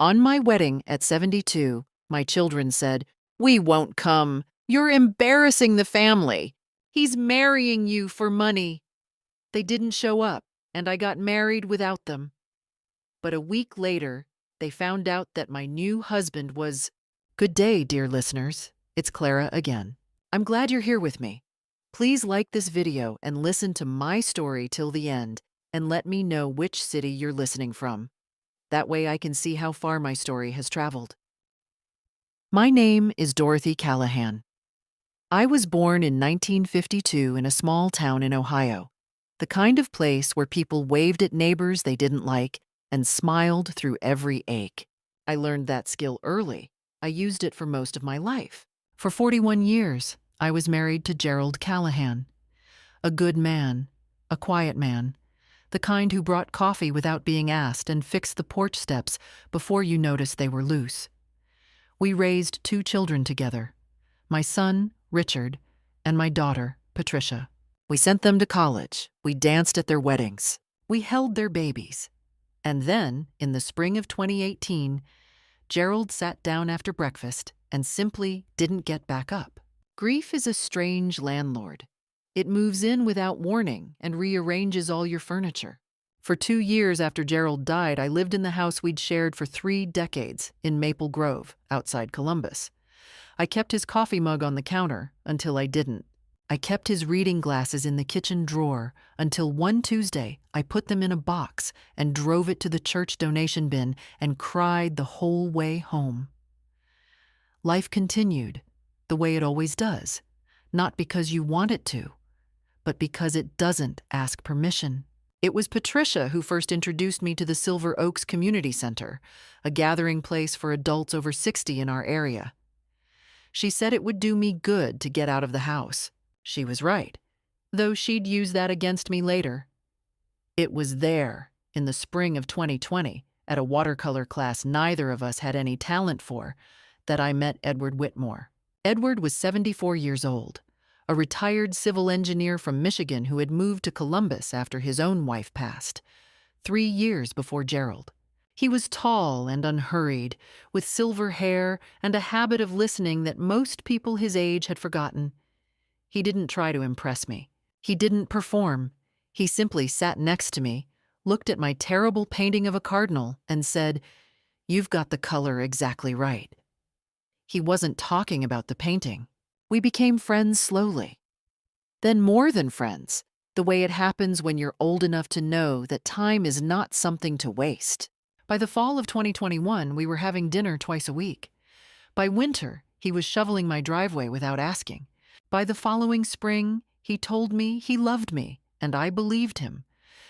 On my wedding at 72, my children said, "We won't come. You're embarrassing the family. He's marrying you for money." They didn't show up, and I got married without them. But a week later, they found out that my new husband was— Good day, dear listeners. It's Clara again. I'm glad you're here with me. Please like this video and listen to my story till the end, and let me know which city you're listening from. That way I can see how far my story has traveled. My name is Dorothy Callahan. I was born in 1952 in a small town in Ohio, the kind of place where people waved at neighbors they didn't like and smiled through every ache. I learned that skill early. I used it for most of my life. For 41 years, I was married to Gerald Callahan. A good man, a quiet man, the kind who brought coffee without being asked and fixed the porch steps before you noticed they were loose. We raised 2 children together, my son, Richard, and my daughter, Patricia. We sent them to college. We danced at their weddings. We held their babies. And then, in the spring of 2018, Gerald sat down after breakfast and simply didn't get back up. Grief is a strange landlord. It moves in without warning and rearranges all your furniture. For 2 years after Gerald died, I lived in the house we'd shared for 3 decades in Maple Grove, outside Columbus. I kept his coffee mug on the counter until I didn't. I kept his reading glasses in the kitchen drawer until one Tuesday I put them in a box and drove it to the church donation bin and cried the whole way home. Life continued, the way it always does, not because you want it to, but because it doesn't ask permission. It was Patricia who first introduced me to the Silver Oaks Community Center, a gathering place for adults over 60 in our area. She said it would do me good to get out of the house. She was right, though she'd use that against me later. It was there, in the spring of 2020, at a watercolor class neither of us had any talent for, that I met Edward Whitmore. Edward was 74 years old, a retired civil engineer from Michigan who had moved to Columbus after his own wife passed, 3 years before Gerald. He was tall and unhurried, with silver hair and a habit of listening that most people his age had forgotten. He didn't try to impress me. He didn't perform. He simply sat next to me, looked at my terrible painting of a cardinal, and said, "You've got the color exactly right." He wasn't talking about the painting. We became friends slowly. Then more than friends, the way it happens when you're old enough to know that time is not something to waste. By the fall of 2021, we were having dinner twice a week. By winter, he was shoveling my driveway without asking. By the following spring, he told me he loved me, and I believed him,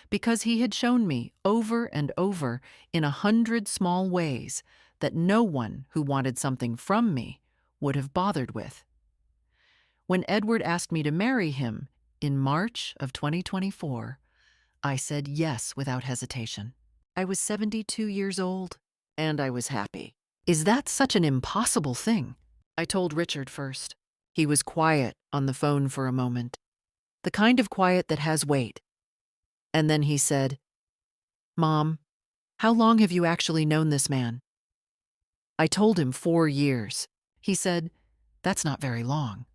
because he had shown me over and over in 100 small ways that no one who wanted something from me would have bothered with. When Edward asked me to marry him in March of 2024, I said yes without hesitation. I was 72 years old, and I was happy. Is that such an impossible thing? I told Richard first. He was quiet on the phone for a moment, the kind of quiet that has weight. And then he said, "Mom, how long have you actually known this man?" I told him 4 years. He said, "That's not very long."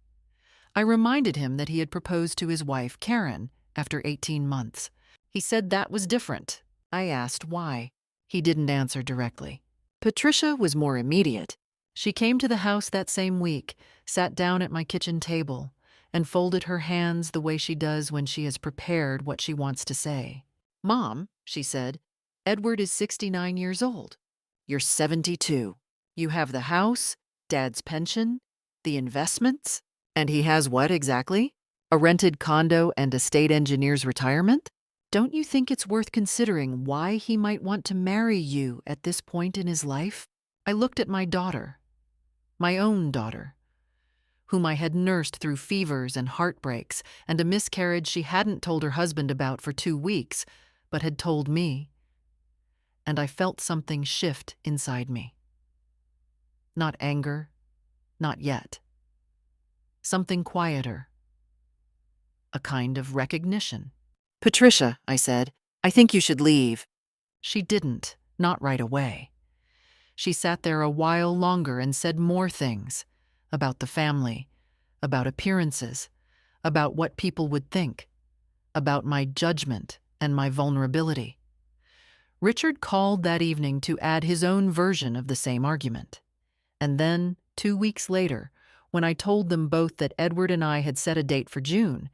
I reminded him that he had proposed to his wife, Karen, after 18 months. He said that was different. I asked why. He didn't answer directly. Patricia was more immediate. She came to the house that same week, sat down at my kitchen table, and folded her hands the way she does when she has prepared what she wants to say. "Mom," she said, "Edward is 69 years old. You're 72. You have the house, Dad's pension, the investments, and he has what exactly? A rented condo and a state engineer's retirement? Don't you think it's worth considering why he might want to marry you at this point in his life?" I looked at my daughter, my own daughter, whom I had nursed through fevers and heartbreaks and a miscarriage she hadn't told her husband about for 2 weeks, but had told me. And I felt something shift inside me. Not anger, not yet. Something quieter. A kind of recognition. "Patricia," I said, "I think you should leave." She didn't, not right away. She sat there a while longer and said more things about the family, about appearances, about what people would think, about my judgment and my vulnerability. Richard called that evening to add his own version of the same argument. And then, 2 weeks later, when I told them both that Edward and I had set a date for June,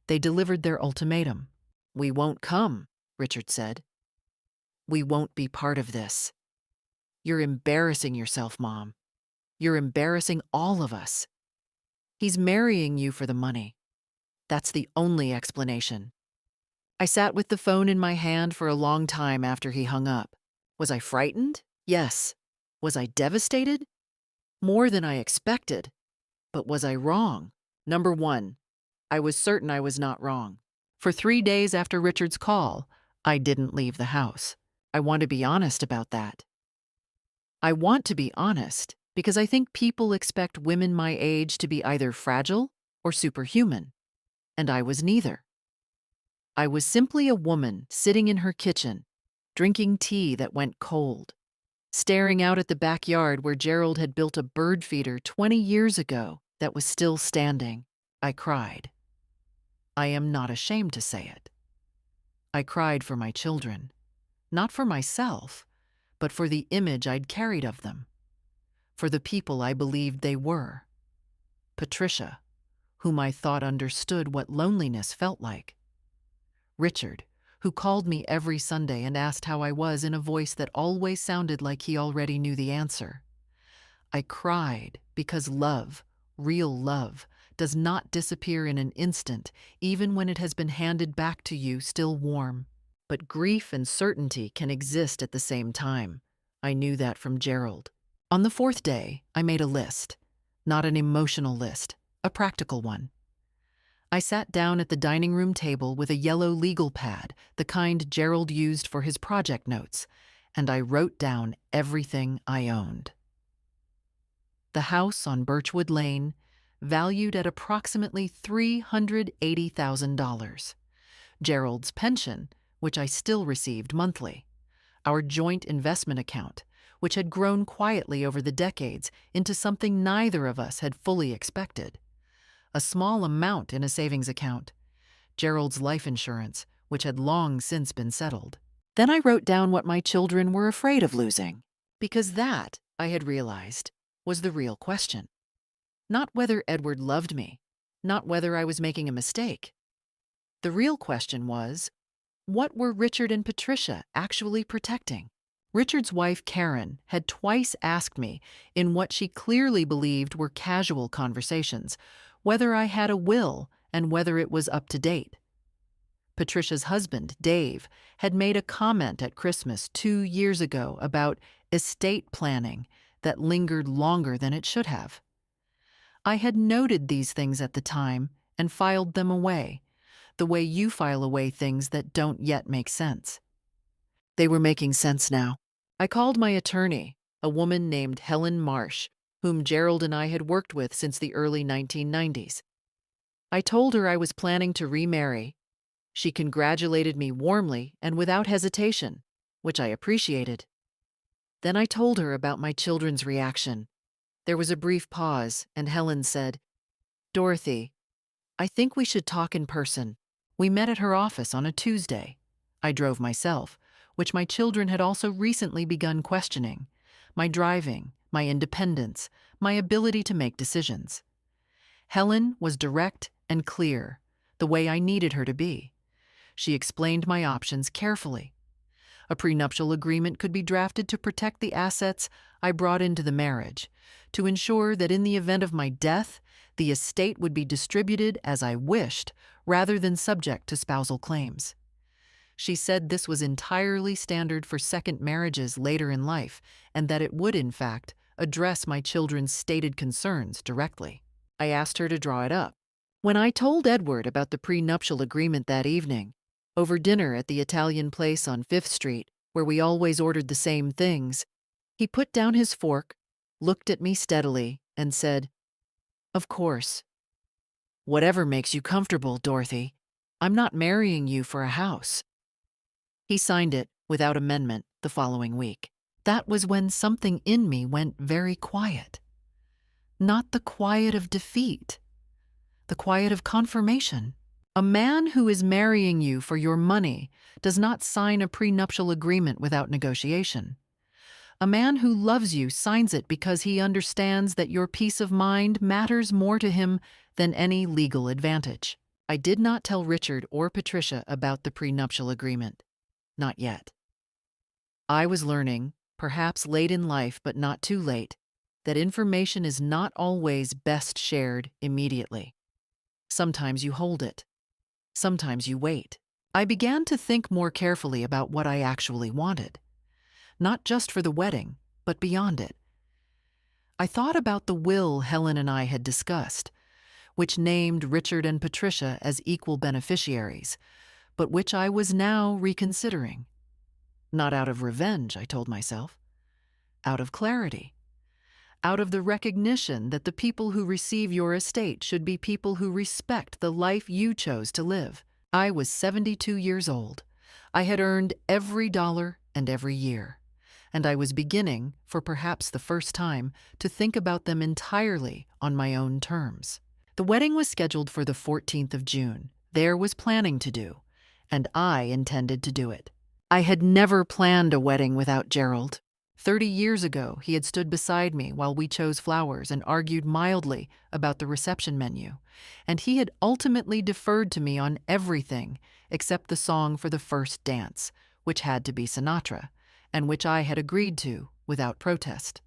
they delivered their ultimatum. "We won't come," Richard said. "We won't be part of this. You're embarrassing yourself, Mom. You're embarrassing all of us. He's marrying you for the money. That's the only explanation." I sat with the phone in my hand for a long time after he hung up. Was I frightened? Yes. Was I devastated? More than I expected. But was I wrong? Number one, I was certain I was not wrong. For 3 days after Richard's call, I didn't leave the house. I want to be honest about that. I want to be honest because I think people expect women my age to be either fragile or superhuman, and I was neither. I was simply a woman sitting in her kitchen, drinking tea that went cold, staring out at the backyard where Gerald had built a bird feeder 20 years ago that was still standing. I cried. I am not ashamed to say it. I cried for my children, not for myself, but for the image I'd carried of them, for the people I believed they were. Patricia, whom I thought understood what loneliness felt like. Richard, who called me every Sunday and asked how I was in a voice that always sounded like he already knew the answer. I cried because love, real love, does not disappear in an instant, even when it has been handed back to you still warm. But grief and certainty can exist at the same time. I knew that from Gerald. On the 4th day, I made a list. Not an emotional list, a practical one. I sat down at the dining room table with a yellow legal pad, the kind Gerald used for his project notes, and I wrote down everything I owned. The house on Birchwood Lane, valued at approximately $380,000. Gerald's pension, which I still received monthly. Our joint investment account, which had grown quietly over the decades into something neither of us had fully expected. A small amount in a savings account. Gerald's life insurance, which had long since been settled. Then I wrote down what my children were afraid of losing, because that, I had realized, was the real question. Not whether Edward loved me, not whether I was making a mistake. The real question was, what were Richard and Patricia actually protecting? Richard's wife, Karen, had twice asked me, in what she clearly believed were casual conversations, whether I had a will and whether it was up to date. Patricia's husband, Dave, had made a comment at Christmas 2 years ago about estate planning that lingered longer than it should have. I had noted these things at the time and filed them away, the way you file away things that don't yet make sense. They were making sense now. I called my attorney, a woman named Helen Marsh, whom Gerald and I had worked with since the early 1990s. I told her I was planning to remarry. She congratulated me warmly and without hesitation, which I appreciated. Then I told her about my children's reaction. There was a brief pause, and Helen said, "Dorothy, I think we should talk in person." We met at her office on a Tuesday. I drove myself, which my children had also recently begun questioning. My driving, my independence, my ability to make decisions. Helen was direct and clear, the way I needed her to be. She explained my options carefully. A prenuptial agreement could be drafted to protect the assets I brought into the marriage, to ensure that in the event of my death, the estate would be distributed as I wished, rather than subject to spousal claims. She said this was entirely standard for second marriages later in life, and that it would, in fact, address my children's stated concerns directly. I asked her to draw it up. When I told Edward about the prenuptial agreement that evening, over dinner at the Italian place on 5th Street, where we always ordered the same things, he put down his fork, looked at me steadily, and said, "Of course. Whatever makes you comfortable, Dorothy. I'm not marrying you for a house." He signed it, without amendment, the following week. that was when something in me went very quiet. Not the quiet of defeat, the quiet of confirmation. A man who is marrying you for your money does not sign a prenuptial agreement without negotiation. A man who loves you signs it because he understands that your peace of mind matters more to him than any legal advantage. I did not tell Richard or Patricia about the prenuptial agreement. Not yet. I was learning, perhaps late in life but not too late, that information is not always best shared immediately. Sometimes you hold it. Sometimes you wait. I began to think more carefully about what I actually wanted. Not just for the wedding, but beyond it. I thought about the will Helen and I had discussed, which named Richard and Patricia as equal beneficiaries, but which I was now reconsidering. Not out of revenge, I told myself. Out of clarity. Out of the recognition that the people who receive your estate should be people who respect the life you chose to live. I was 72 years old. I had earned every dollar and every year. And I was beginning, for perhaps the first time, to think about them entirely on my own terms. The wedding was scheduled for the 14th of June. There was planning to do, and I intended to do it. I had never planned a wedding without Gerald. 30 years ago, he had stood beside me while we chose flowers and argued mildly about the reception menu, and he had ultimately deferred to me on everything except the song for the first dance, which had to be Sinatra, and which I had agreed to without protest.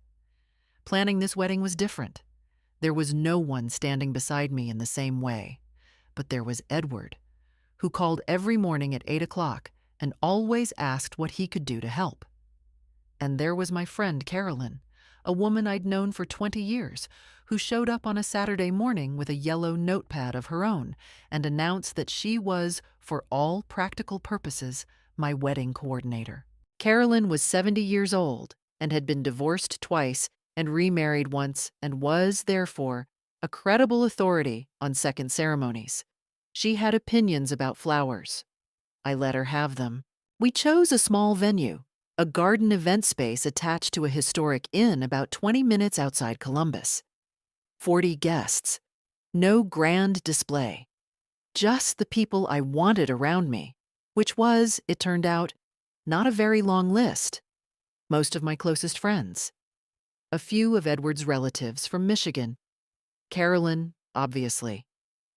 Planning this wedding was different. There was no one standing beside me in the same way, but there was Edward, who called every morning at 8 o'clock and always asked what he could do to help. And there was my friend Carolyn, a woman I'd known for 20 years, who showed up on a Saturday morning with a yellow notepad of her own and announced that she was, for all practical purposes, my wedding coordinator. Carolyn was 70 years old and had been divorced twice and remarried once and was, therefore, a credible authority on second ceremonies. She had opinions about flowers. I let her have them. We chose a small venue, a garden event space attached to a historic inn about 20 minutes outside Columbus. 40 guests. No grand display. Just the people I wanted around me, which was, it turned out, not a very long list. Most of my closest friends. A few of Edward's relatives from Michigan. Carolyn, obviously.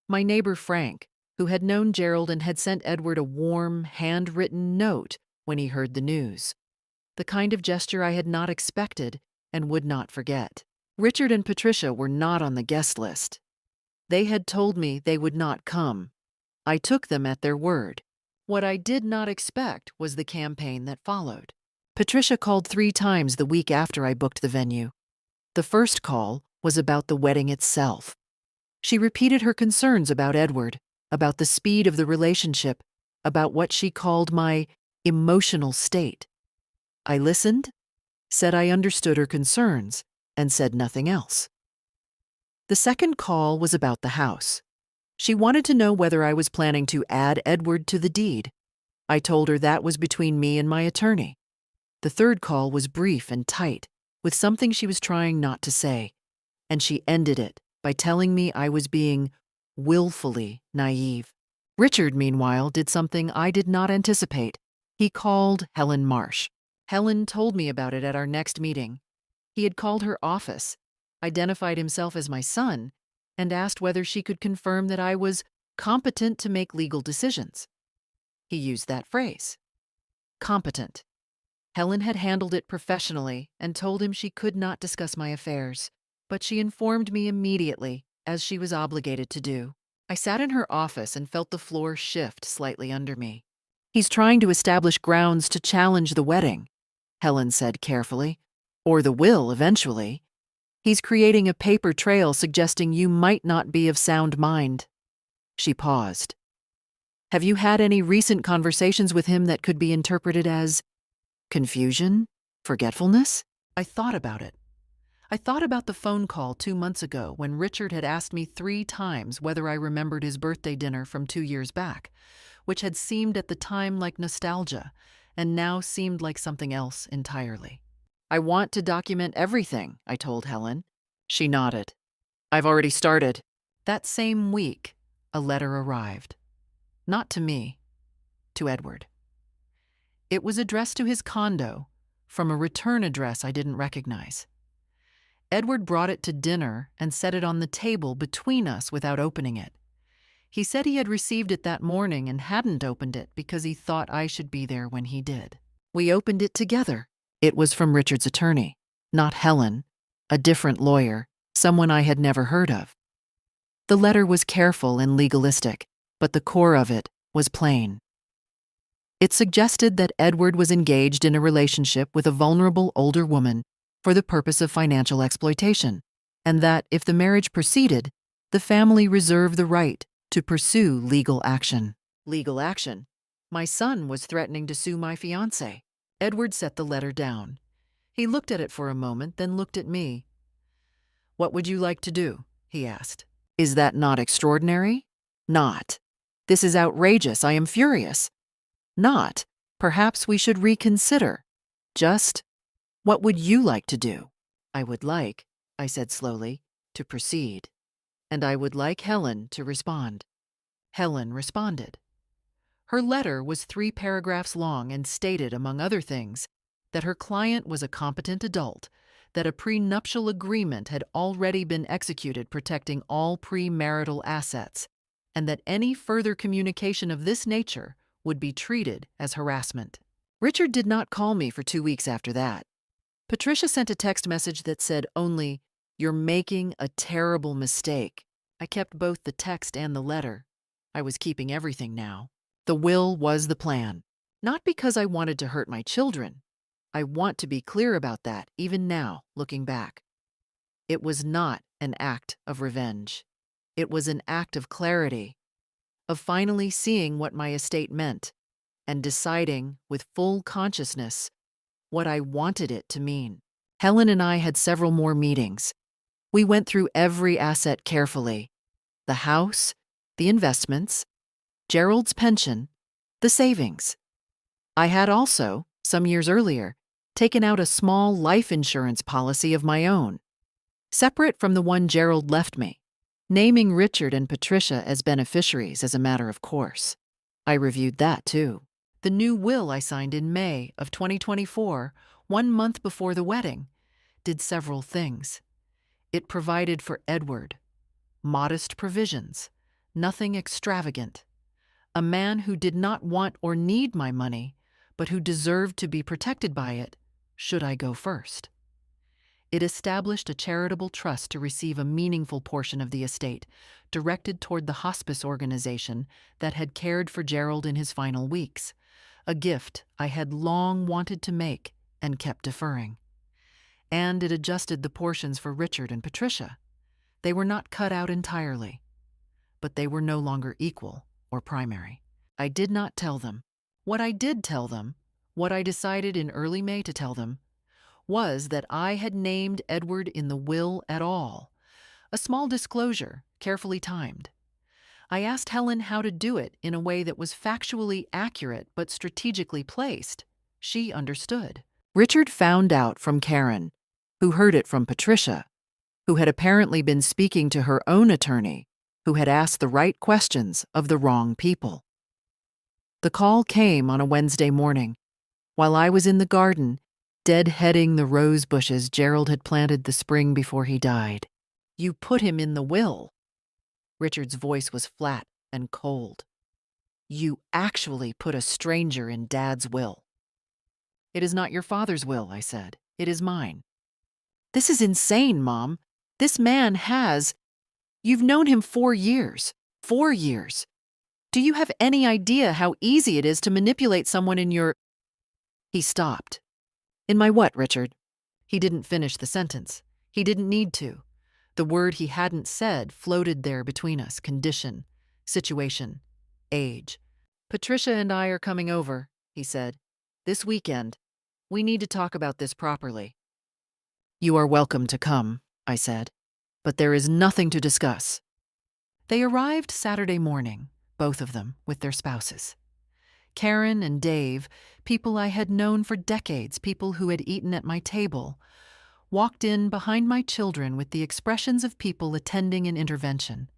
My neighbor Frank, who had known Gerald and had sent Edward a warm, handwritten note when he heard the news. The kind of gesture I had not expected and would not forget. Richard and Patricia were not on the guest list. They had told me they would not come. I took them at their word. What I did not expect was the campaign that followed. Patricia called 3 times the week after I booked the venue. The first call was about the wedding itself. She repeated her concerns about Edward, about the speed of the relationship, about what she called my emotional state. I listened, said I understood her concerns, and said nothing else. The second call was about the house. She wanted to know whether I was planning to add Edward to the deed. I told her that was between me and my attorney. The third call was brief and tight, with something she was trying not to say, and she ended it by telling me I was being willfully naive. Richard, meanwhile, did something I did not anticipate. He called Helen Marsh. Helen told me about it at our next meeting. He had called her office, identified himself as my son, and asked whether she could confirm that I was competent to make legal decisions. He used that phrase. Competent. Helen had handled it professionally and told him she could not discuss my affairs, but she informed me immediately, as she was obligated to do. I sat in her office and felt the floor shift slightly under me. He's trying to establish grounds to challenge the wedding, Helen said carefully, or the will eventually. He's creating a paper trail suggesting you might not be of sound mind. She paused. Have you had any recent conversations with him that could be interpreted as confusion? Forgetfulness? I thought about it. I thought about the phone call 2 months ago when Richard had asked me 3 times whether I remembered his birthday dinner from 2 years back, which had seemed at the time like nostalgia and now seemed like something else entirely. I want to document everything, I told Helen. She nodded. I've already started. That same week, a letter arrived. Not to me, to Edward. It was addressed to his condo, from a return address I didn't recognize. Edward brought it to dinner and set it on the table between us without opening it. He said he had received it that morning and hadn't opened it because he thought I should be there when he did. We opened it together. It was from Richard's attorney, not Helen, a different lawyer, someone I had never heard of. The letter was careful and legalistic, but the core of it was plain. It suggested that Edward was engaged in a relationship with a vulnerable older woman for the purpose of financial exploitation, and that if the marriage proceeded, the family reserved the right to pursue legal action. Legal action? My son was threatening to sue my fiancé. Edward set the letter down. He looked at it for a moment, then looked at me. "What would you like to do?" he asked. "Is that not extraordinary?" "Not. This is outrageous. I am furious." "Not. Perhaps we should reconsider. Just, what would you like to do?" "I would like," I said slowly, "to proceed. And I would like Helen to respond." Helen responded. Her letter was 3 paragraphs long and stated, among other things, that her client was a competent adult, that a prenuptial agreement had already been executed protecting all premarital assets, and that any further communication of this nature would be treated as harassment. Richard did not call me for 2 weeks after that. Patricia sent a text message that said only, "You're making a terrible mistake." I kept both the text and the letter. I was keeping everything now. The will was the plan. Not because I wanted to hurt my children. I want to be clear about that, even now, looking back. It was not an act of revenge. It was an act of clarity, of finally seeing what my estate meant and deciding with full consciousness what I wanted it to mean. Helen and I had several more meetings. We went through every asset carefully: the house, the investments, Gerald's pension, the savings. I had also, some years earlier, taken out a small life insurance policy of my own, separate from the one Gerald left me, naming Richard and Patricia as beneficiaries as a matter of course. I reviewed that too. The new will I signed in May of 2024, 1 month before the wedding, did several things. It provided for Edward. Modest provisions, nothing extravagant. A man who did not want or need my money, but who deserved to be protected by it, should I go first. It established a charitable trust to receive a meaningful portion of the estate, directed toward the hospice organization that had cared for Gerald in his final weeks, a gift I had long wanted to make and kept deferring. And it adjusted the portions for Richard and Patricia. They were not cut out entirely, but they were no longer equal or primary. I did not tell them. What I did tell them, what I decided in early May to tell them, was that I had named Edward in the will at all, a small disclosure, carefully timed. I asked Helen how to do it in a way that was factually accurate but strategically placed. She understood. Richard found out from Karen, who heard it from Patricia, who had apparently been speaking to her own attorney, who had asked the right questions of the wrong people. The call came on a Wednesday morning, while I was in the garden, deadheading the rose bushes Gerald had planted the spring before he died. "You put him in the will." Richard's voice was flat and cold. "You actually put a stranger in Dad's will." "It is not your father's will," I said. "It is mine." "This is insane, Mom. This man has... You've known him 4 years. 4 years. Do you have any idea how easy it is to manipulate someone in your..." He stopped. "In my what, Richard?" He didn't finish the sentence. He didn't need to. The word he hadn't said floated there between us: condition, situation, age. "Patricia and I are coming over," he said. "This weekend. We need to talk about this properly." "You are welcome to come," I said, "but there is nothing to discuss." They arrived Saturday morning, both of them with their spouses. Karen and Dave people I had known for decades, people who had eaten at my table, walked in behind my children with the expressions of people attending an intervention,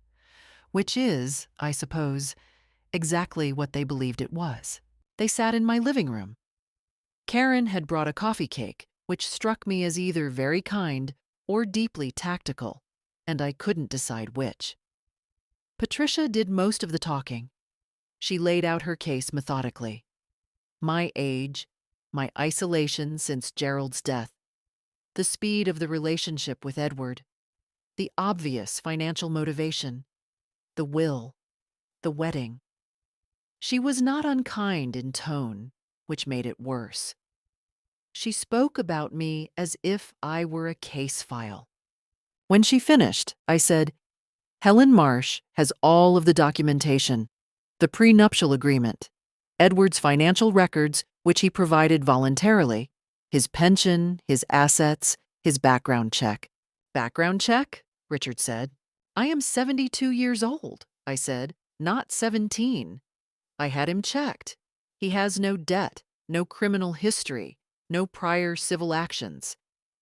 which is, I suppose, exactly what they believed it was. They sat in my living room. Karen had brought a coffee cake, which struck me as either very kind or deeply tactical, and I couldn't decide which. Patricia did most of the talking. She laid out her case methodically. My age, my isolation since Gerald's death, the speed of the relationship with Edward, the obvious financial motivation, the will, the wedding. She was not unkind in tone, which made it worse. She spoke about me as if I were a case file. When she finished, I said, Helen Marsh has all of the documentation, the prenuptial agreement, Edward's financial records, which he provided voluntarily, his pension, his assets, his background check. Background check? Richard said. I am 72 years old, I said, not 17. I had him checked. He has no debt, no criminal history, no prior civil actions.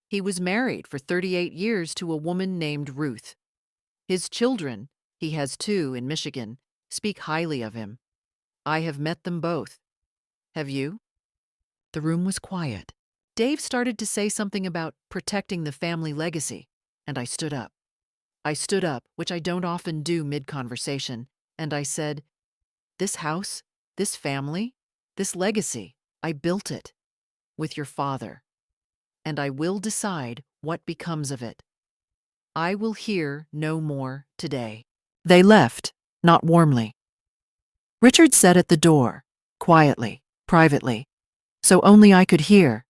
He was married for 38 years to a woman named Ruth. His children, he has 2 in Michigan, speak highly of him. I have met them both. Have you? The room was quiet. Dave started to say something about protecting the family legacy, and I stood up. I stood up, which I don't often do mid-conversation, and I said, This house, this family, this legacy, I built it with your father, and I will decide what becomes of it. I will hear no more today. They left, not warmly. Richard sat at the door, quietly, privately, so only I could hear.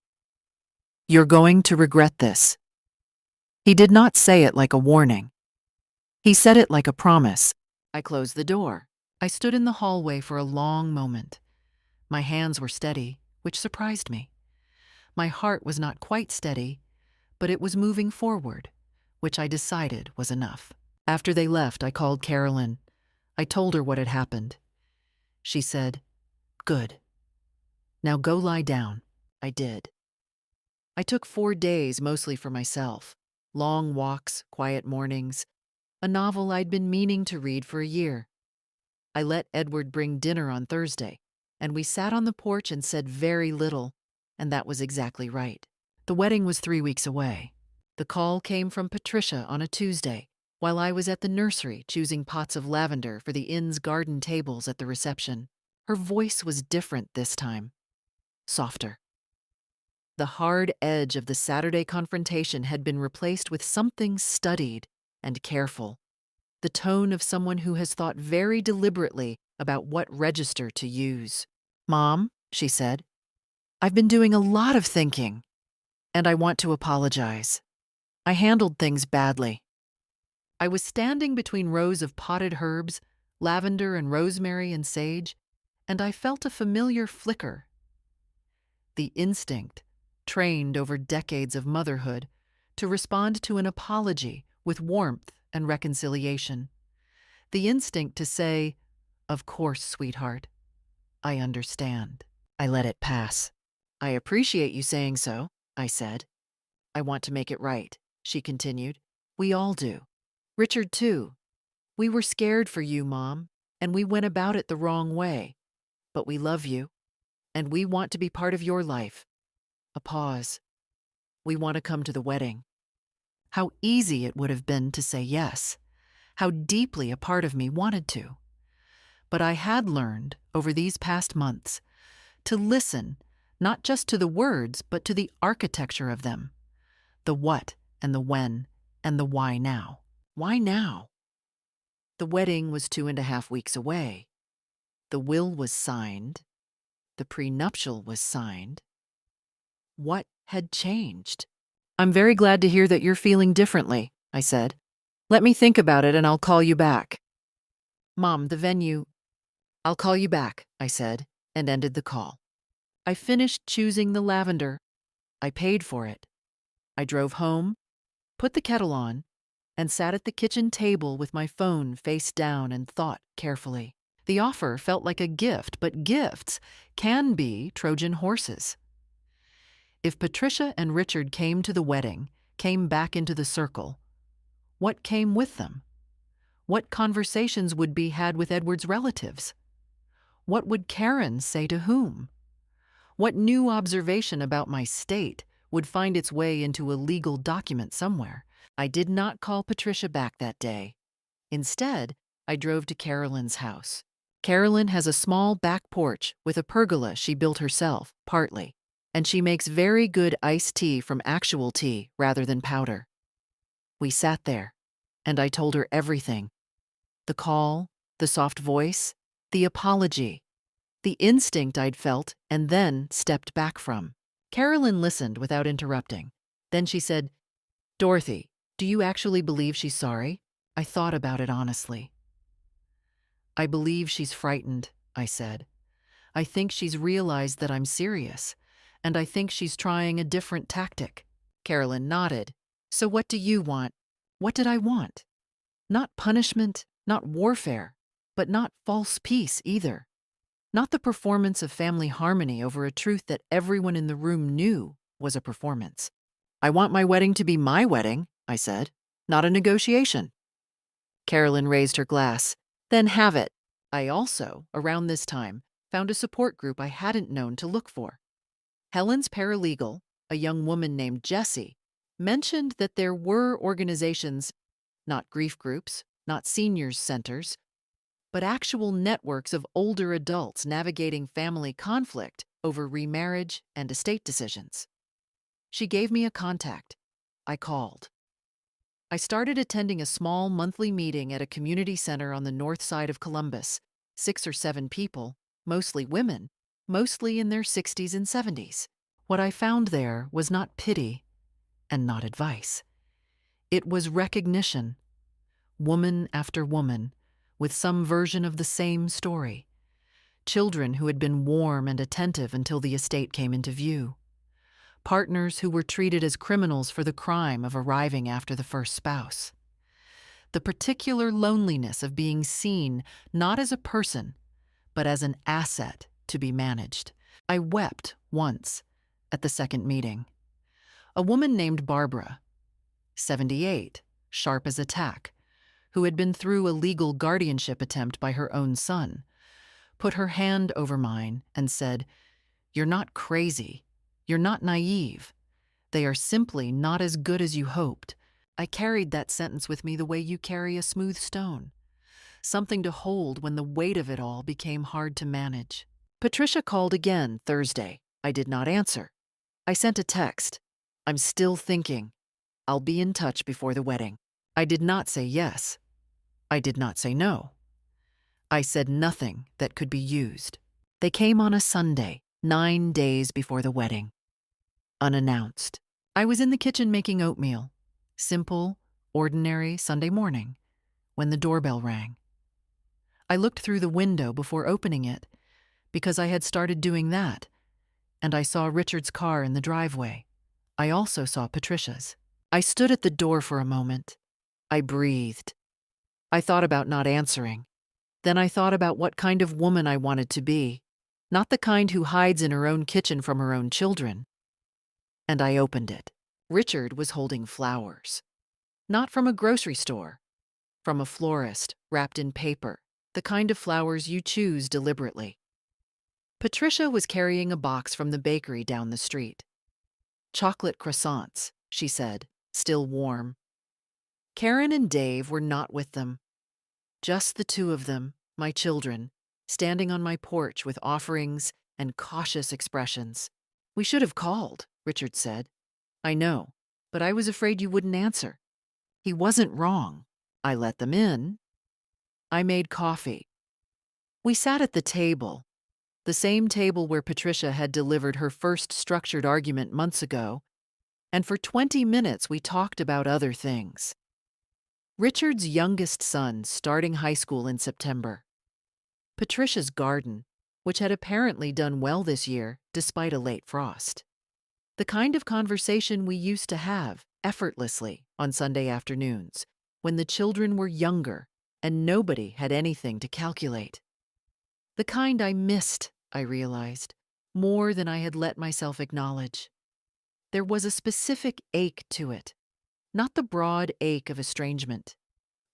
You're going to regret this. He did not say it like a warning. He said it like a promise. I closed the door. I stood in the hallway for a long moment. My hands were steady, which surprised me. My heart was not quite steady, but it was moving forward, which I decided was enough. After they left, I called Carolyn. I told her what had happened. She said, Good. Now go lie down. I did. I took 4 days mostly for myself. Long walks, quiet mornings, a novel I'd been meaning to read for a year. I let Edward bring dinner on Thursday, and we sat on the porch and said very little, and that was exactly right. The wedding was 3 weeks away. The call came from Patricia on a Tuesday, while I was at the nursery choosing pots of lavender for the inn's garden tables at the reception. Her voice was different this time, softer. The hard edge of the Saturday confrontation had been replaced with something studied and careful, the tone of someone who has thought very deliberately about what register to use. Mom, she said, I've been doing a lot of thinking, and I want to apologize. I handled things badly. I was standing between rows of potted herbs, lavender and rosemary and sage, and I felt a familiar flicker. The instinct, trained over decades of motherhood, to respond to an apology with warmth and reconciliation. The instinct to say, Of course, sweetheart. I understand. I let it pass. I appreciate you saying so, I said. I want to make it right, she continued. We all do. Richard, too. We were scared for you, Mom, and we went about it the wrong way. But we love you, and we want to be part of your life. A pause. We want to come to the wedding. How easy it would have been to say yes. How deeply a part of me wanted to. But I had learned, over these past months, to listen not just to the words, but to the architecture of them. The what and the when and the why now. Why now? The wedding was 2.5 weeks away. The will was signed. The prenuptial was signed. What had changed? I'm very glad to hear that you're feeling differently, I said. Let me think about it and I'll call you back. Mom, the venue. I'll call you back, I said, and ended the call. I finished choosing the lavender. I paid for it. I drove home, put the kettle on, and sat at the kitchen table with my phone face down and thought carefully. The offer felt like a gift, but gifts can be Trojan horses. If Patricia and Richard came to the wedding, came back into the circle, what came with them? What conversations would be had with Edward's relatives? What would Karen say to whom? What new observation about my state would find its way into a legal document somewhere? I did not call Patricia back that day. Instead, I drove to Carolyn's house. Carolyn has a small back porch with a pergola she built herself, partly, and she makes very good iced tea from actual tea rather than powder. We sat there, and I told her everything. The call, the soft voice, the apology, the instinct I'd felt and then stepped back from. Carolyn listened without interrupting. Then she said, "Dorothy, do you actually believe she's sorry?" I thought about it honestly. "I believe she's frightened," I said. "I think she's realized that I'm serious, and I think she's trying a different tactic." Carolyn nodded. "So what do you want?" What did I want? Not punishment, not warfare, but not false peace either. Not the performance of family harmony over a truth that everyone in the room knew was a performance. "I want my wedding to be my wedding," I said, "not a negotiation." Carolyn raised her glass. "Then have it." I also, around this time, found a support group I hadn't known to look for. Helen's paralegal, a young woman named Jessie, mentioned that there were organizations, not grief groups, not seniors centers, but actual networks of older adults navigating family conflict over remarriage and estate decisions. She gave me a contact. I called. I started attending a small monthly meeting at a community center on the north side of Columbus, 6 or 7 people, mostly women, mostly in their 60s and 70s. What I found there was not pity and not advice. It was recognition, woman after woman, with some version of the same story. Children who had been warm and attentive until the estate came into view. Partners who were treated as criminals for the crime of arriving after the first spouse. The particular loneliness of being seen not as a person, but as an asset to be managed. I wept once at the second meeting. A woman named Barbara, 78, sharp as a tack, who had been through a legal guardianship attempt by her own son, put her hand over mine and said, "You're not crazy. You're not naive. They are simply not as good as you hoped." I carried that sentence with me the way you carry a smooth stone, something to hold when the weight of it all became hard to manage. Patricia called again Thursday. I did not answer. I sent a text. "I'm still thinking. I'll be in touch before the wedding." I did not say yes. I did not say no. I said nothing that could be used. They came on a Sunday, 9 days before the wedding. Unannounced. I was in the kitchen making oatmeal. Simple, ordinary Sunday morning, when the doorbell rang. I looked through the window before opening it, because I had started doing that, and I saw Richard's car in the driveway. I also saw Patricia's. I stood at the door for a moment. I breathed. I thought about not answering. Then I thought about what kind of woman I wanted to be, not the kind who hides in her own kitchen from her own children. And I opened it. Richard was holding flowers. Not from a grocery store, from a florist, wrapped in paper, the kind of flowers you choose deliberately. Patricia was carrying a box from the bakery down the street. "Chocolate croissants," she said, still warm. Karen and Dave were not with them. Just the two of them, my children, standing on my porch with offerings and cautious expressions. "We should have called," Richard said. "I know, but I was afraid you wouldn't answer." He wasn't wrong. I let them in. I made coffee. We sat at the table, the same table where Patricia had delivered her first structured argument months ago, and for 20 minutes we talked about other things. Richard's youngest son starting high school in September. Patricia's garden, which had apparently done well this year despite a late frost. The kind of conversation we used to have effortlessly on Sunday afternoons when the children were younger and nobody had anything to calculate. The kind I missed, I realized, more than I had let myself acknowledge. There was a specific ache to it, not the broad ache of estrangement,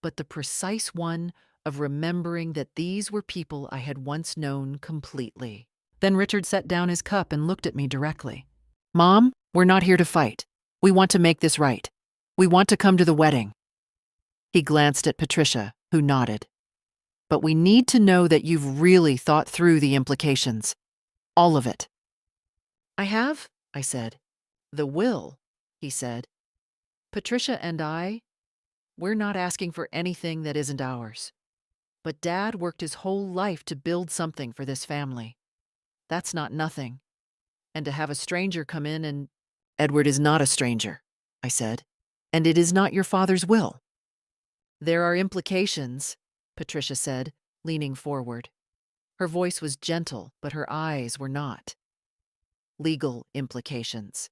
but the precise one of remembering that these were people I had once known completely. Then Richard set down his cup and looked at me directly. Mom, we're not here to fight. We want to make this right. We want to come to the wedding. He glanced at Patricia, who nodded. But we need to know that you've really thought through the implications. All of it. I have, I said. The will, he said. Patricia and we're not asking for anything that isn't ours. But Dad worked his whole life to build something for this family. That's not nothing. And to have a stranger come in and... Edward is not a stranger, I said. And it is not your father's will. There are implications, Patricia said, leaning forward. Her voice was gentle, but her eyes were not. Legal implications.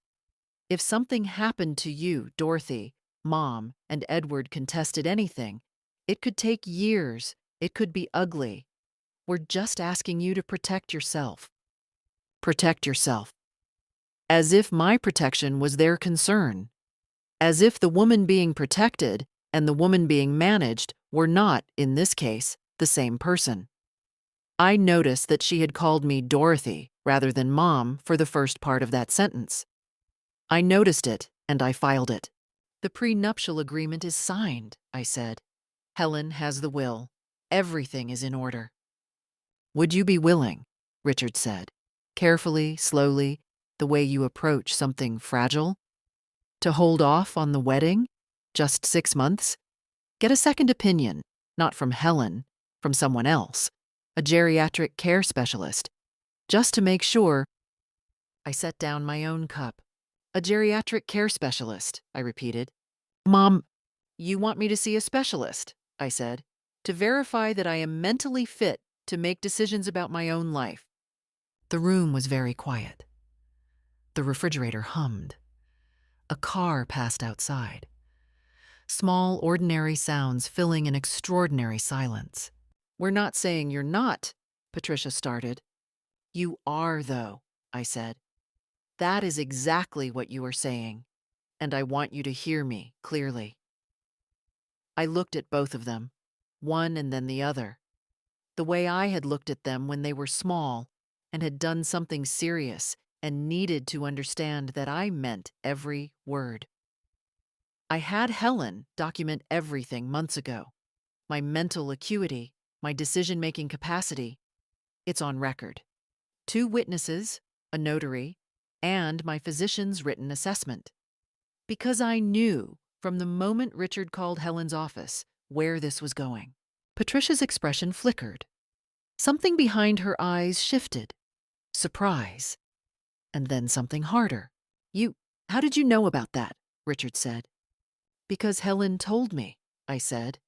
If something happened to you, Dorothy, Mom, and Edward contested anything, it could take years. It could be ugly. We're just asking you to protect yourself. Protect yourself. As if my protection was their concern. As if the woman being protected and the woman being managed were not, in this case, the same person. I noticed that she had called me Dorothy rather than Mom for the first part of that sentence. I noticed it, and I filed it. The prenuptial agreement is signed, I said. Helen has the will. Everything is in order. Would you be willing, Richard said, carefully, slowly, the way you approach something fragile, to hold off on the wedding? Just 6 months? Get a second opinion, not from Helen, from someone else, a geriatric care specialist, just to make sure. I set down my own cup. A geriatric care specialist, I repeated. Mom, you want me to see a specialist, I said, to verify that I am mentally fit to make decisions about my own life. The room was very quiet. The refrigerator hummed. A car passed outside. Small, ordinary sounds filling an extraordinary silence. We're not saying you're not, Patricia started. You are, though, I said. That is exactly what you are saying, and I want you to hear me clearly. I looked at both of them, one and then the other, the way I had looked at them when they were small and had done something serious and needed to understand that I meant every word. I had Helen document everything months ago. My mental acuity, my decision-making capacity, it's on record. 2 witnesses, a notary, and my physician's written assessment. Because I knew from the moment Richard called Helen's office where this was going. Patricia's expression flickered. Something behind her eyes shifted. Surprise. And then something harder. How did you know about that? Richard said. Because Helen told me, I said,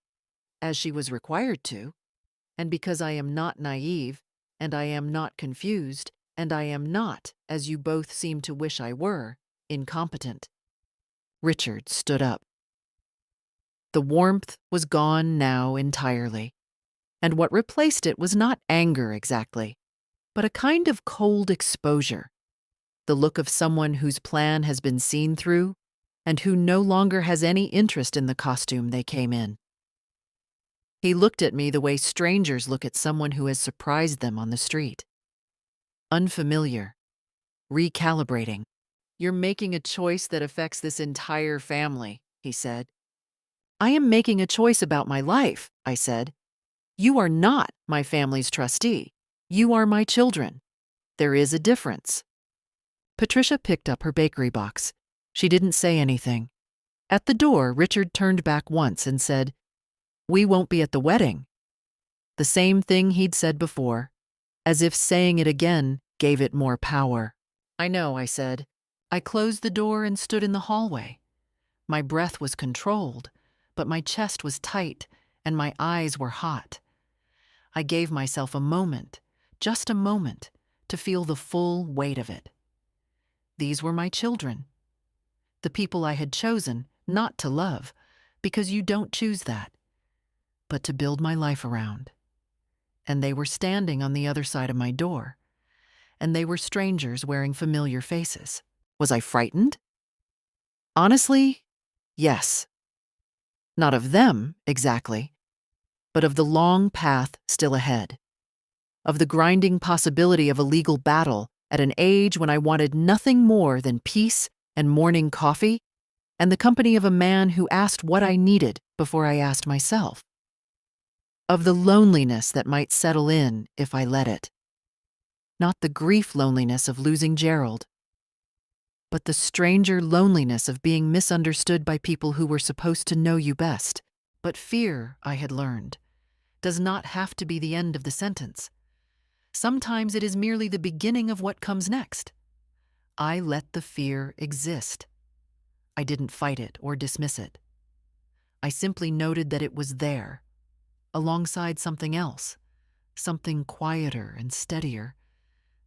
as she was required to, and because I am not naive, and I am not confused, and I am not, as you both seem to wish I were, incompetent. Richard stood up. The warmth was gone now entirely, and what replaced it was not anger exactly, but a kind of cold exposure, the look of someone whose plan has been seen through and who no longer has any interest in the costume they came in. He looked at me the way strangers look at someone who has surprised them on the street. Unfamiliar, recalibrating. You're making a choice that affects this entire family, he said. I am making a choice about my life, I said. You are not my family's trustee. You are my children. There is a difference. Patricia picked up her bakery box. She didn't say anything. At the door, Richard turned back once and said, We won't be at the wedding. The same thing he'd said before, as if saying it again gave it more power. I know, I said. I closed the door and stood in the hallway. My breath was controlled, but my chest was tight and my eyes were hot. I gave myself a moment, just a moment, to feel the full weight of it. These were my children. The people I had chosen not to love, because you don't choose that, but to build my life around. and they were standing on the other side of my door, and they were strangers wearing familiar faces. Was I frightened? Honestly, yes. Not of them, exactly, but of the long path still ahead, of the grinding possibility of a legal battle at an age when I wanted nothing more than peace and morning coffee and the company of a man who asked what I needed before I asked myself, of the loneliness that might settle in if I let it. Not the grief loneliness of losing Gerald, but the stranger loneliness of being misunderstood by people who were supposed to know you best. But fear, I had learned, does not have to be the end of the sentence. Sometimes it is merely the beginning of what comes next. I let the fear exist. I didn't fight it or dismiss it. I simply noted that it was there, alongside something else, something quieter and steadier,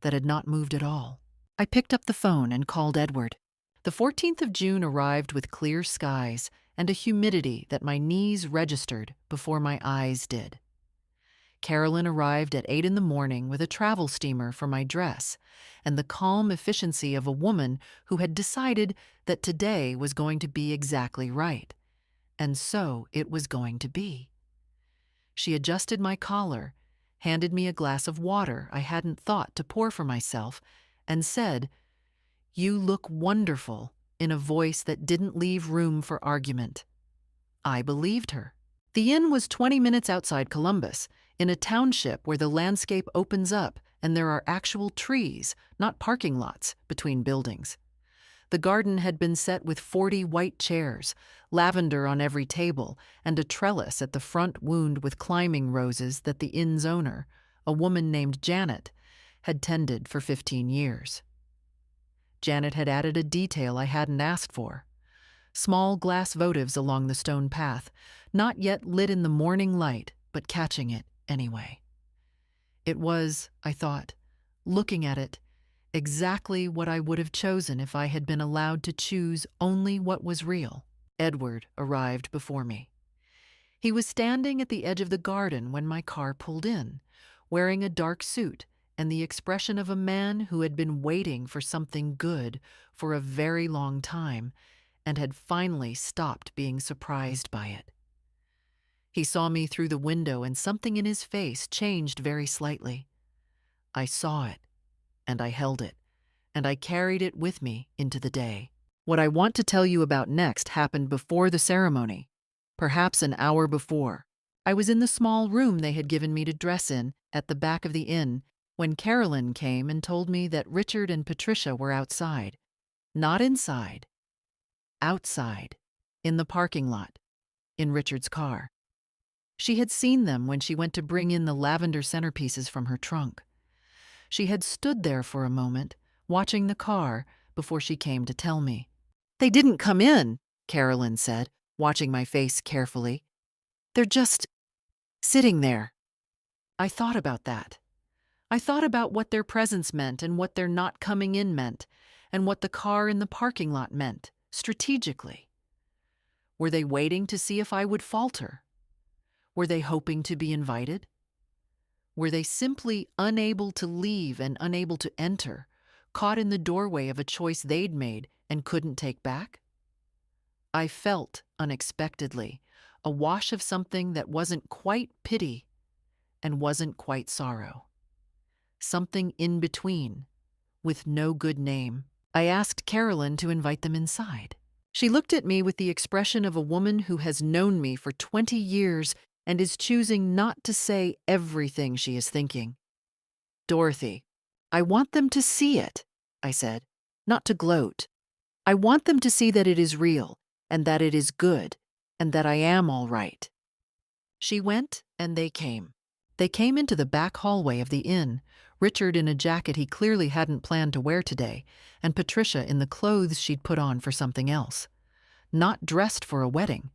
that had not moved at all. I picked up the phone and called Edward. The 14th of June arrived with clear skies and a humidity that my knees registered before my eyes did. Carolyn arrived at 8 in the morning with a travel steamer for my dress and the calm efficiency of a woman who had decided that today was going to be exactly right. And so it was going to be. She adjusted my collar, handed me a glass of water I hadn't thought to pour for myself, and said, "You look wonderful," in a voice that didn't leave room for argument. I believed her. The inn was 20 minutes outside Columbus, in a township where the landscape opens up and there are actual trees, not parking lots, between buildings. The garden had been set with 40 white chairs, lavender on every table, and a trellis at the front wound with climbing roses that the inn's owner, a woman named Janet, had tended for 15 years. Janet had added a detail I hadn't asked for. Small glass votives along the stone path, not yet lit in the morning light, but catching it anyway. It was, I thought, looking at it, exactly what I would have chosen if I had been allowed to choose only what was real. Edward arrived before me. He was standing at the edge of the garden when my car pulled in, wearing a dark suit and the expression of a man who had been waiting for something good for a very long time and had finally stopped being surprised by it. He saw me through the window and something in his face changed very slightly. I saw it, and I held it, and I carried it with me into the day. What I want to tell you about next happened before the ceremony, perhaps an hour before. I was in the small room they had given me to dress in at the back of the inn when Carolyn came and told me that Richard and Patricia were outside. Not inside. Outside. In the parking lot. In Richard's car. She had seen them when she went to bring in the lavender centerpieces from her trunk. She had stood there for a moment, watching the car, before she came to tell me. "They didn't come in," Carolyn said, watching my face carefully. "They're just sitting there." I thought about that. I thought about what their presence meant and what their not coming in meant, and what the car in the parking lot meant, strategically. Were they waiting to see if I would falter? Were they hoping to be invited? Were they simply unable to leave and unable to enter, caught in the doorway of a choice they'd made and couldn't take back? I felt, unexpectedly, a wash of something that wasn't quite pity and wasn't quite sorrow. Something in between, with no good name. I asked Carolyn to invite them inside. She looked at me with the expression of a woman who has known me for 20 years and is choosing not to say everything she is thinking. "Dorothy, I want them to see it," I said, "not to gloat. I want them to see that it is real, and that it is good, and that I am all right." She went, and they came. They came into the back hallway of the inn, Richard in a jacket he clearly hadn't planned to wear today, and Patricia in the clothes she'd put on for something else. Not dressed for a wedding,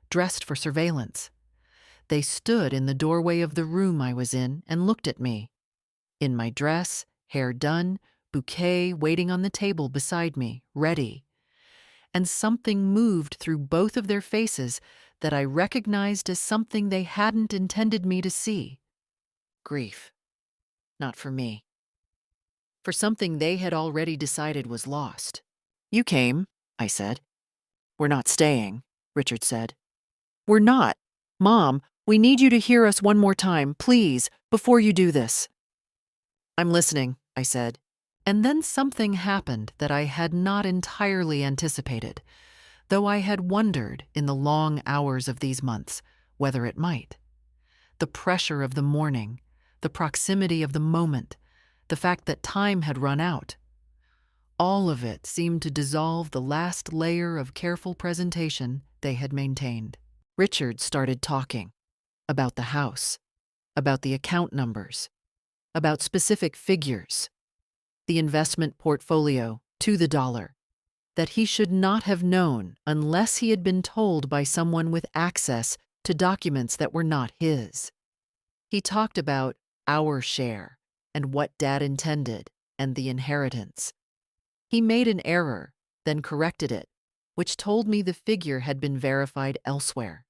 dressed for surveillance. They stood in the doorway of the room I was in and looked at me. In my dress, hair done, bouquet waiting on the table beside me, ready. And something moved through both of their faces that I recognized as something they hadn't intended me to see. grief. Not for me. For something they had already decided was lost. You came, I said. We're not staying, Richard said. We're not. Mom, we need you to hear us one more time, please, before you do this. I'm listening, I said. And then something happened that I had not entirely anticipated, though I had wondered in the long hours of these months whether it might. The pressure of the morning, the proximity of the moment, the fact that time had run out. All of it seemed to dissolve the last layer of careful presentation they had maintained. Richard started talking about the house, about the account numbers, about specific figures, the investment portfolio to the dollar, that he should not have known unless he had been told by someone with access to documents that were not his. He talked about our share and what Dad intended and the inheritance. He made an error, then corrected it, which told me the figure had been verified elsewhere.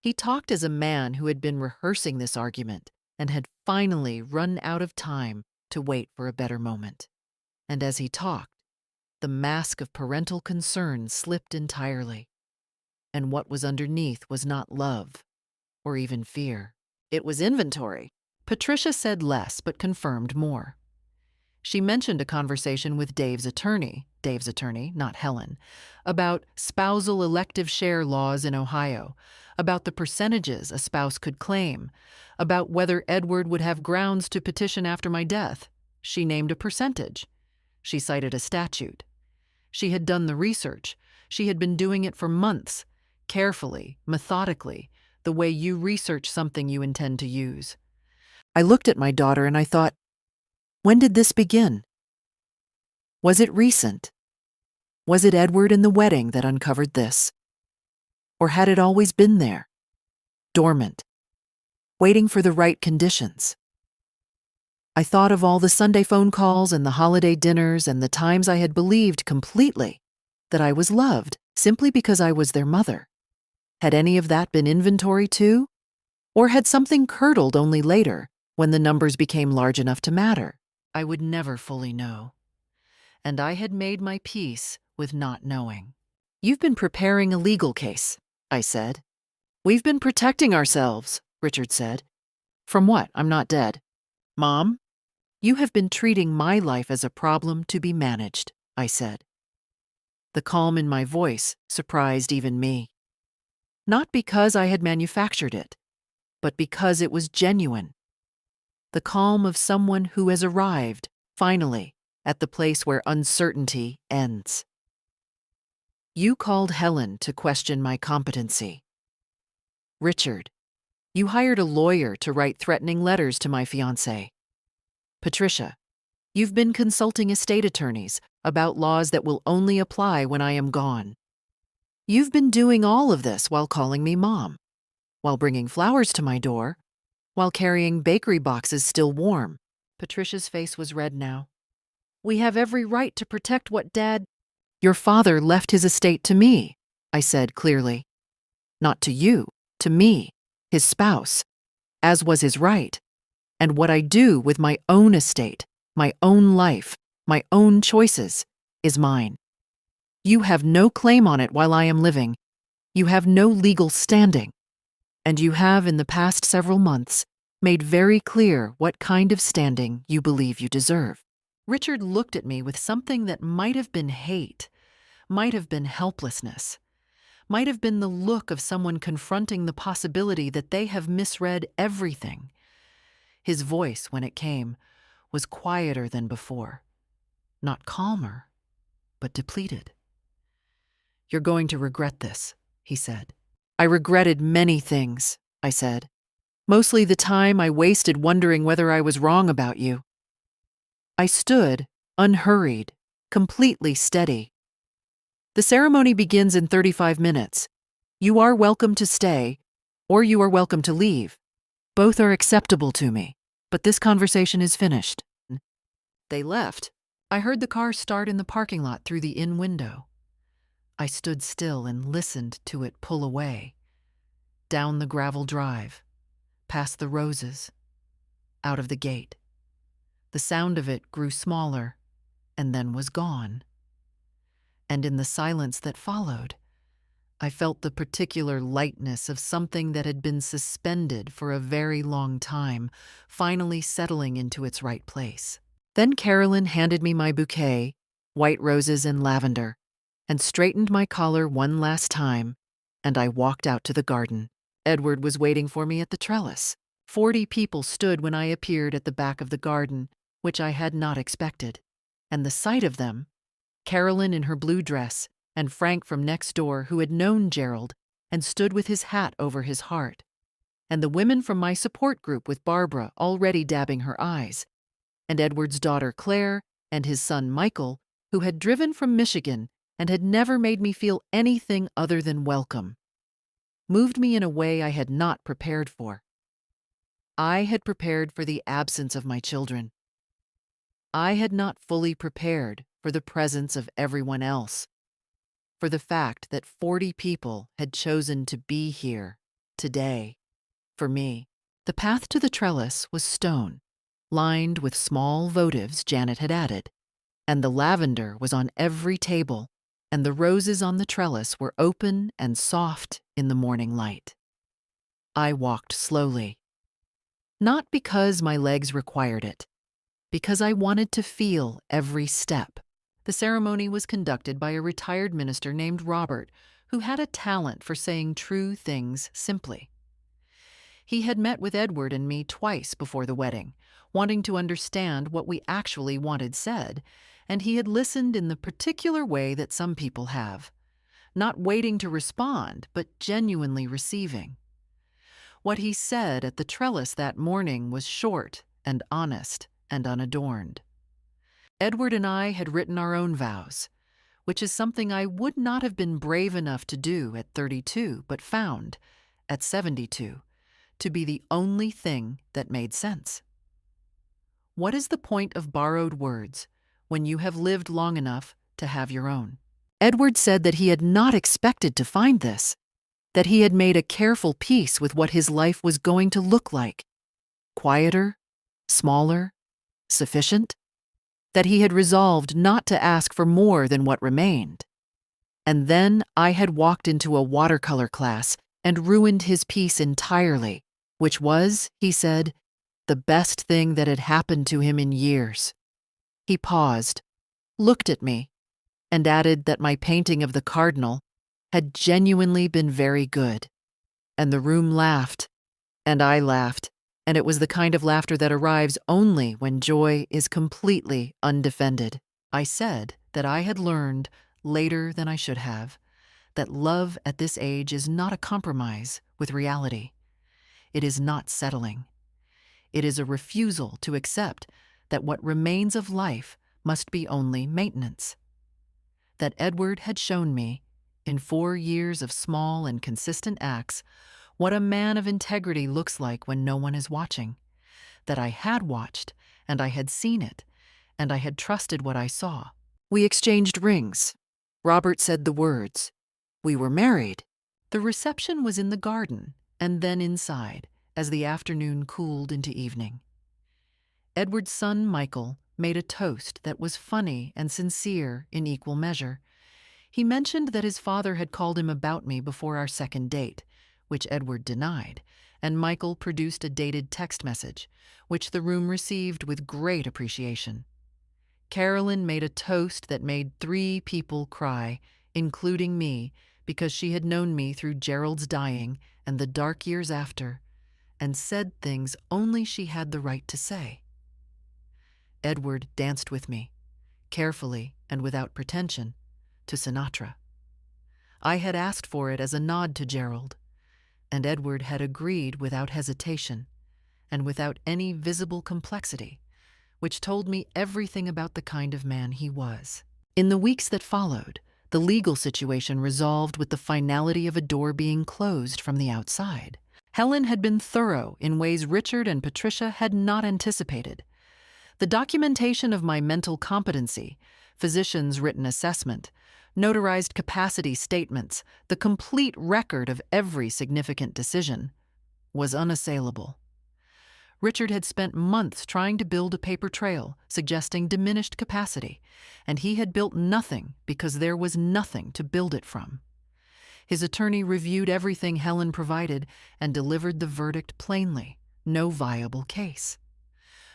He talked as a man who had been rehearsing this argument and had finally run out of time to wait for a better moment. And as he talked, the mask of parental concern slipped entirely. And what was underneath was not love or even fear. It was inventory. Patricia said less but confirmed more. She mentioned a conversation with Dave's attorney, not Helen, about spousal elective share laws in Ohio, about the percentages a spouse could claim, about whether Edward would have grounds to petition after my death. She named a percentage. She cited a statute. She had done the research. She had been doing it for months, carefully, methodically, the way you research something you intend to use. I looked at my daughter and I thought, when did this begin? Was it recent? Was it Edward and the wedding that uncovered this? Or had it always been there, dormant, waiting for the right conditions? I thought of all the Sunday phone calls and the holiday dinners and the times I had believed completely that I was loved simply because I was their mother. Had any of that been inventory too? Or had something curdled only later when the numbers became large enough to matter? I would never fully know. And I had made my peace with not knowing. You've been preparing a legal case, I said. We've been protecting ourselves, Richard said. From what? I'm not dead. Mom, you have been treating my life as a problem to be managed, I said. The calm in my voice surprised even me. Not because I had manufactured it, but because it was genuine. The calm of someone who has arrived, finally, at the place where uncertainty ends. You called Helen to question my competency. Richard, you hired a lawyer to write threatening letters to my fiancé. Patricia, you've been consulting estate attorneys about laws that will only apply when I am gone. You've been doing all of this while calling me Mom, while bringing flowers to my door, while carrying bakery boxes still warm. Patricia's face was red now. We have every right to protect what Dad— Your father left his estate to me, I said clearly. Not to you, to me, his spouse, as was his right. And what I do with my own estate, my own life, my own choices, is mine. You have no claim on it while I am living. You have no legal standing. And you have, in the past several months, made very clear what kind of standing you believe you deserve. Richard looked at me with something that might have been hate, might have been helplessness, might have been the look of someone confronting the possibility that they have misread everything. His voice, when it came, was quieter than before. Not calmer, but depleted. You're going to regret this, he said. I regretted many things, I said. Mostly the time I wasted wondering whether I was wrong about you. I stood, unhurried, completely steady. The ceremony begins in 35 minutes. You are welcome to stay, or you are welcome to leave. Both are acceptable to me, but this conversation is finished. They left. I heard the car start in the parking lot through the inn window. I stood still and listened to it pull away. Down the gravel drive, past the roses, out of the gate. The sound of it grew smaller and then was gone. And in the silence that followed, I felt the particular lightness of something that had been suspended for a very long time, finally settling into its right place. Then Carolyn handed me my bouquet, white roses and lavender, and straightened my collar one last time, and I walked out to the garden. Edward was waiting for me at the trellis. 40 people stood when I appeared at the back of the garden, which I had not expected. And the sight of them, Carolyn in her blue dress, and Frank from next door who had known Gerald and stood with his hat over his heart, and the women from my support group with Barbara already dabbing her eyes, and Edward's daughter Claire and his son Michael, who had driven from Michigan and had never made me feel anything other than welcome, moved me in a way I had not prepared for. I had prepared for the absence of my children. I had not fully prepared for the presence of everyone else, for the fact that 40 people had chosen to be here today for me. The path to the trellis was stone, lined with small votives Janet had added, and the lavender was on every table, and the roses on the trellis were open and soft in the morning light. I walked slowly, not because my legs required it, because I wanted to feel every step. The ceremony was conducted by a retired minister named Robert, who had a talent for saying true things simply. He had met with Edward and me twice before the wedding, wanting to understand what we actually wanted said, and he had listened in the particular way that some people have, not waiting to respond, but genuinely receiving. What he said at the trellis that morning was short and honest and unadorned. Edward and I had written our own vows, which is something I would not have been brave enough to do at 32, but found, at 72, to be the only thing that made sense. What is the point of borrowed words when you have lived long enough to have your own? Edward said that he had not expected to find this, that he had made a careful peace with what his life was going to look like, quieter, smaller, sufficient, that he had resolved not to ask for more than what remained. And then I had walked into a watercolor class and ruined his peace entirely, which was, he said, the best thing that had happened to him in years. He paused, looked at me, and added that my painting of the cardinal had genuinely been very good. And the room laughed, and I laughed, and it was the kind of laughter that arrives only when joy is completely undefended. I said that I had learned, later than I should have, that love at this age is not a compromise with reality. It is not settling. It is a refusal to accept that what remains of life must be only maintenance. That Edward had shown me, in 4 years of small and consistent acts, what a man of integrity looks like when no one is watching. That I had watched, and I had seen it, and I had trusted what I saw. We exchanged rings. Robert said the words. We were married. The reception was in the garden, and then inside, as the afternoon cooled into evening. Edward's son, Michael, made a toast that was funny and sincere in equal measure. He mentioned that his father had called him about me before our second date, which Edward denied, and Michael produced a dated text message, which the room received with great appreciation. Carolyn made a toast that made 3 people cry, including me, because she had known me through Gerald's dying and the dark years after, and said things only she had the right to say. Edward danced with me, carefully and without pretension, to Sinatra. I had asked for it as a nod to Gerald, and Edward had agreed without hesitation and without any visible complexity, which told me everything about the kind of man he was. In the weeks that followed, the legal situation resolved with the finality of a door being closed from the outside. Helen had been thorough in ways Richard and Patricia had not anticipated. The documentation of my mental competency, physician's written assessment, notarized capacity statements, the complete record of every significant decision, was unassailable. Richard had spent months trying to build a paper trail, suggesting diminished capacity, and he had built nothing because there was nothing to build it from. His attorney reviewed everything Helen provided and delivered the verdict plainly: no viable case.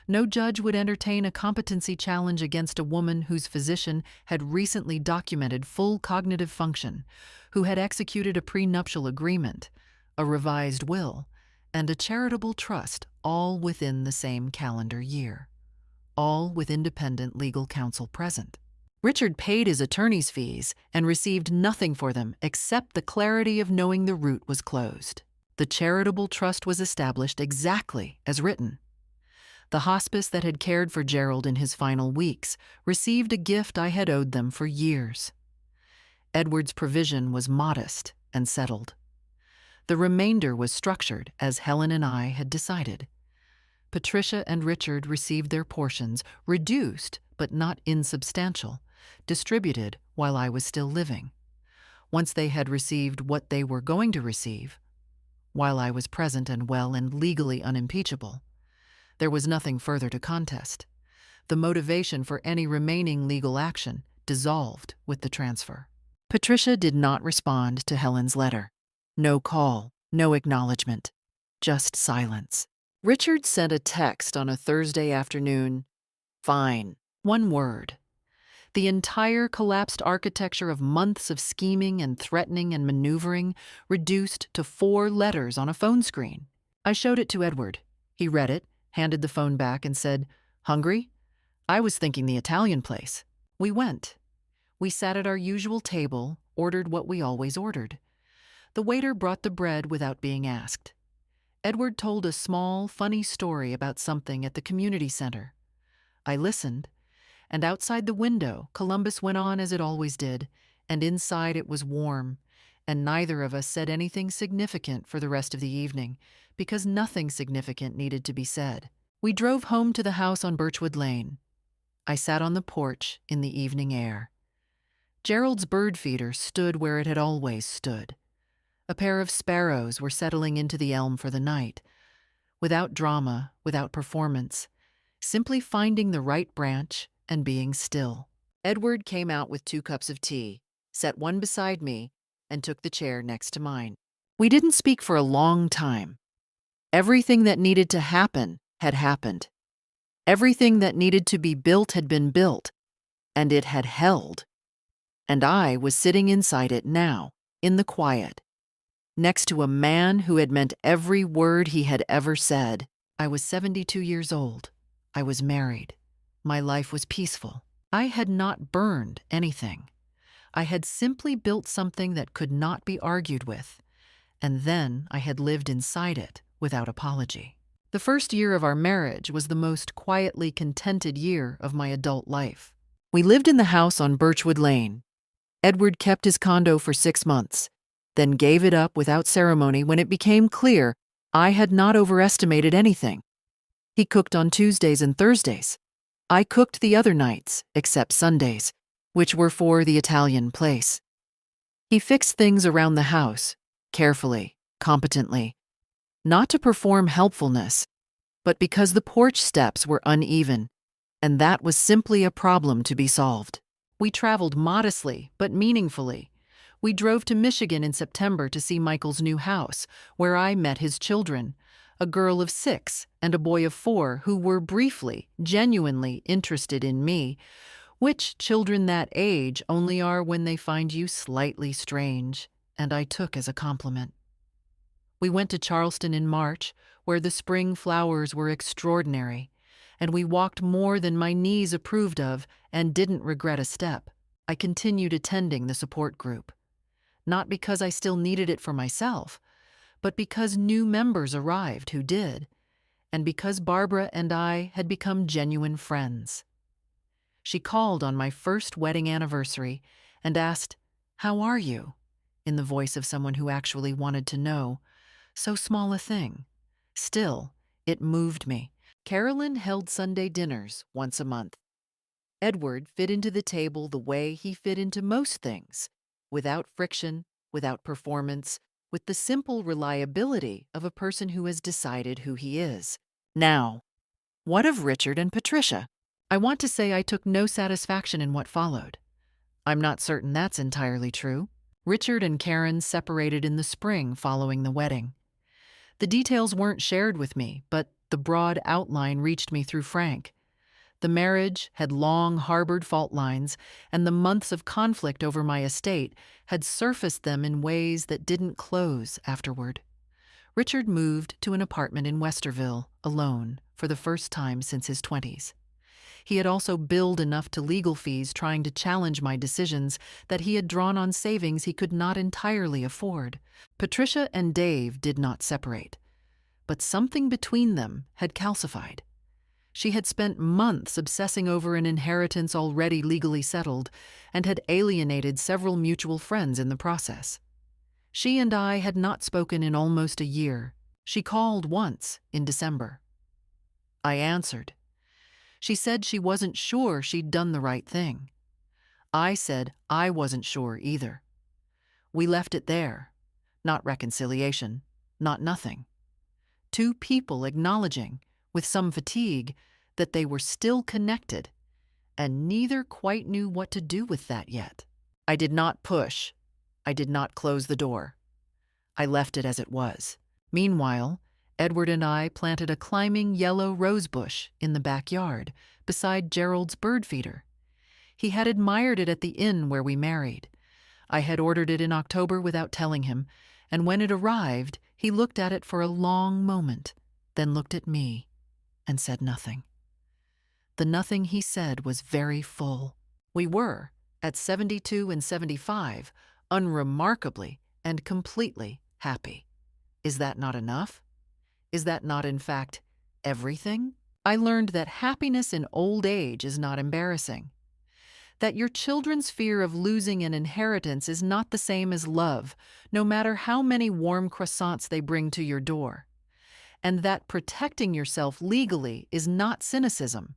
No judge would entertain a competency challenge against a woman whose physician had recently documented full cognitive function, who had executed a prenuptial agreement, a revised will, and a charitable trust, all within the same calendar year, all with independent legal counsel present. Richard paid his attorney's fees and received nothing for them except the clarity of knowing the route was closed. The charitable trust was established exactly as written. The hospice that had cared for Gerald in his final weeks received a gift I had owed them for years. Edward's provision was modest and settled. The remainder was structured as Helen and I had decided. Patricia and Richard received their portions, reduced but not insubstantial, distributed while I was still living. Once they had received what they were going to receive, while I was present and well and legally unimpeachable, there was nothing further to contest. The motivation for any remaining legal action dissolved with the transfer. Patricia did not respond to Helen's letter. No call, no acknowledgement, just silence. Richard sent a text on a Thursday afternoon. Fine. One word. The entire collapsed architecture of months of scheming and threatening and maneuvering reduced to 4 letters on a phone screen. I showed it to Edward. He read it, handed the phone back, and said, "Hungry? I was thinking the Italian place." We went. We sat at our usual table, ordered what we always ordered. The waiter brought the bread without being asked. Edward told a small, funny story about something at the community center. I listened, and outside the window, Columbus went on as it always did, and inside it was warm, and neither of us said anything significant for the rest of the evening, because nothing significant needed to be said. We drove home to the house on Birchwood Lane. I sat on the porch in the evening air. Gerald's bird feeder stood where it had always stood. A pair of sparrows were settling into the elm for the night, without drama, without performance, simply finding the right branch and being still. Edward came out with 2 cups of tea, set one beside me, and took the chair next to mine. We didn't speak for a long time. Everything that needed to happen had happened. Everything that needed to be built had been built, and it had held. And I was sitting inside it now, in the quiet, next to a man who had meant every word he had ever said. I was 72 years old. I was married. My life was peaceful. I had not burned anything. I had simply built something that could not be argued with, and then I had lived inside it without apology. The first year of our marriage was the most quietly contented year of my adult life. We lived in the house on Birchwood Lane. Edward kept his condo for 6 months, then gave it up without ceremony when it became clear I had not overestimated anything. He cooked on Tuesdays and Thursdays. I cooked the other nights, except Sundays, which were for the Italian place. He fixed things around the house, carefully, competently, not to perform helpfulness, but because the porch steps were uneven, and that was simply a problem to be solved. We traveled modestly but meaningfully. We drove to Michigan in September to see Michael's new house, where I met his children, a girl of 6 and a boy of 4 who were briefly, genuinely interested in me, which children that age only are when they find you slightly strange, and I took as a compliment. We went to Charleston in March, where the spring flowers were extraordinary, and we walked more than my knees approved of and didn't regret a step. I continued attending the support group, not because I still needed it for myself, but because new members arrived who did, and because Barbara and I had become genuine friends. She called on my first wedding anniversary and asked, "How are you?" in the voice of someone who actually wanted to know. So small a thing. Still, it moved me. Carolyn held Sunday dinners once a month. Edward fit into the table the way he fit into most things, without friction, without performance, with the simple reliability of a person who has decided who he is. Now, what of Richard and Patricia? I want to say I took no satisfaction in what followed. I'm not certain that's entirely true. Richard and Karen separated in the spring following the wedding. The details weren't shared with me, but the broad outline reached me through Frank. The marriage had long harbored fault lines, and the months of conflict over my estate had surfaced them in ways that didn't close afterward. Richard moved to an apartment in Westerville, alone, for the first time since his 20s. He had also billed enough to legal fees trying to challenge my decisions that he had drawn on savings he could not entirely afford. Patricia and Dave did not separate, but something between them had calcified. She had spent months obsessing over an inheritance already legally settled and had alienated several mutual friends in the process. She and I had not spoken in almost a year. She called once in December. I answered. She said she wasn't sure she'd done the right thing. I said I wasn't sure either. We left it there. Not reconciliation, not nothing. Two people acknowledging, with some fatigue, that they were still connected, and neither quite knew what to do with that yet. I did not push. I did not close the door. I left it as it was. Meanwhile, Edward and I planted a climbing yellow rose bush in the backyard beside Gerald's bird feeder. He had admired it at the inn where we married. I had ordered it in October without telling him, and when it arrived, he looked at it for a long moment, then looked at me and said nothing. The nothing he said was very full. We were, at 72 and 75, unremarkably and completely happy. Is that not enough? Is that not, in fact, everything? I learned that happiness in old age is not embarrassing. That your children's fear of losing an inheritance is not the same as love, no matter how many warm croissants they bring to your door. And that protecting yourself legally is not cynicism.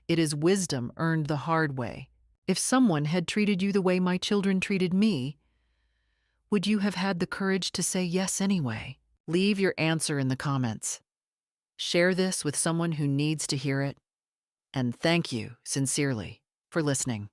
It is wisdom earned the hard way. If someone had treated you the way my children treated me, would you have had the courage to say yes anyway? Leave your answer in the comments. Share this with someone who needs to hear it. And thank you, sincerely, for listening.